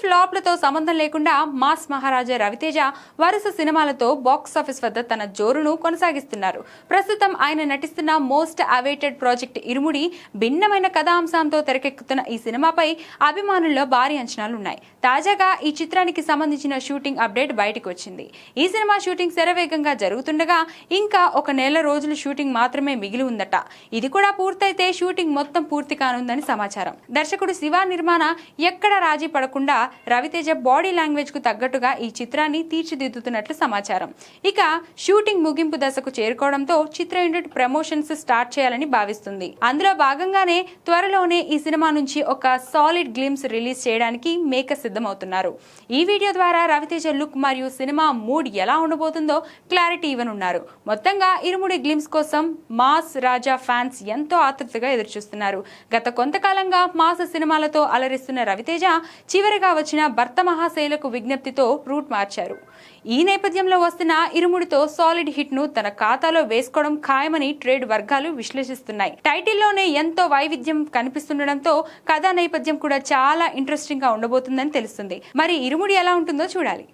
ఫ్లాప్లతో సంబంధం లేకుండా మాస్ మహారాజా రవితేజ వరుస సినిమాలతో బాక్సాఫీస్ వద్ద తన జోరును కొనసాగిస్తున్నారు. ప్రస్తుతం ఆయన నటిస్తున్న మోస్ట్ అవైటెడ్ ప్రాజెక్ట్ ఇరుముడి భిన్నమైన కథాంశంతో తెరకెక్కుతున్న ఈ సినిమాపై అభిమానుల్లో భారీ అంచనాలున్నాయి. తాజాగా ఈ చిత్రానికి సంబంధించిన షూటింగ్ అప్డేట్ బయటకు వచ్చింది. ఈ సినిమా షూటింగ్ శరవేగంగా జరుగుతుండగా ఇంకా ఒక నెల రోజులు షూటింగ్ మాత్రమే మిగిలి ఉందట. ఇది కూడా పూర్తయితే షూటింగ్ మొత్తం పూర్తి కానుందని సమాచారం. దర్శకుడు శివ నిర్మాణ ఎక్కడ రాజీ పడకుండా రవితేజ బాడీ లాంగ్వేజ్ కు తగ్గట్టుగా ఈ చిత్రాన్ని తీర్చిదిద్దుతున్నట్లు సమాచారం. ఇక షూటింగ్ ముగింపు దశకు చేరుకోవడంతో చిత్ర యూనిట్ ప్రమోషన్స్ స్టార్ట్ చేయాలని భావిస్తుంది. అందులో భాగంగానే త్వరలోనే ఈ సినిమా నుంచి ఒక సాలిడ్ గ్లిమ్స్ రిలీజ్ చేయడానికి మేకర్స్ సిద్ధమవుతున్నారు. ఈ వీడియో ద్వారా రవితేజ లుక్ మరియు సినిమా మూడ్ ఎలా ఉండబోతుందో క్లారిటీ ఇవ్వనున్నారు. మొత్తంగా ఇరుముడి గ్లిమ్స్ కోసం మాస్ రాజా ఫ్యాన్స్ ఎంతో ఆతృతగా ఎదురుచూస్తున్నారు. గత కొంతకాలంగా మాస్ సినిమాలతో అలరిస్తున్న రవితేజ చివరిగా వచ్చిన భర్త మహాశైలకు విజ్ఞప్తితో రూట్ మార్చారు. ఈ నేపథ్యంలో వస్తున్న ఇరుముడితో సాలిడ్ హిట్ ను తన ఖాతాలో వేసుకోవడం ఖాయమని ట్రేడ్ వర్గాలు విశ్లేషిస్తున్నాయి. టైటిల్లోనే ఎంతో వైవిధ్యం కనిపిస్తుండడంతో కథా నేపథ్యం కూడా చాలా ఇంట్రెస్టింగ్ గా ఉండబోతుందని తెలుస్తుంది. మరి ఇరుముడి ఎలా ఉంటుందో చూడాలి.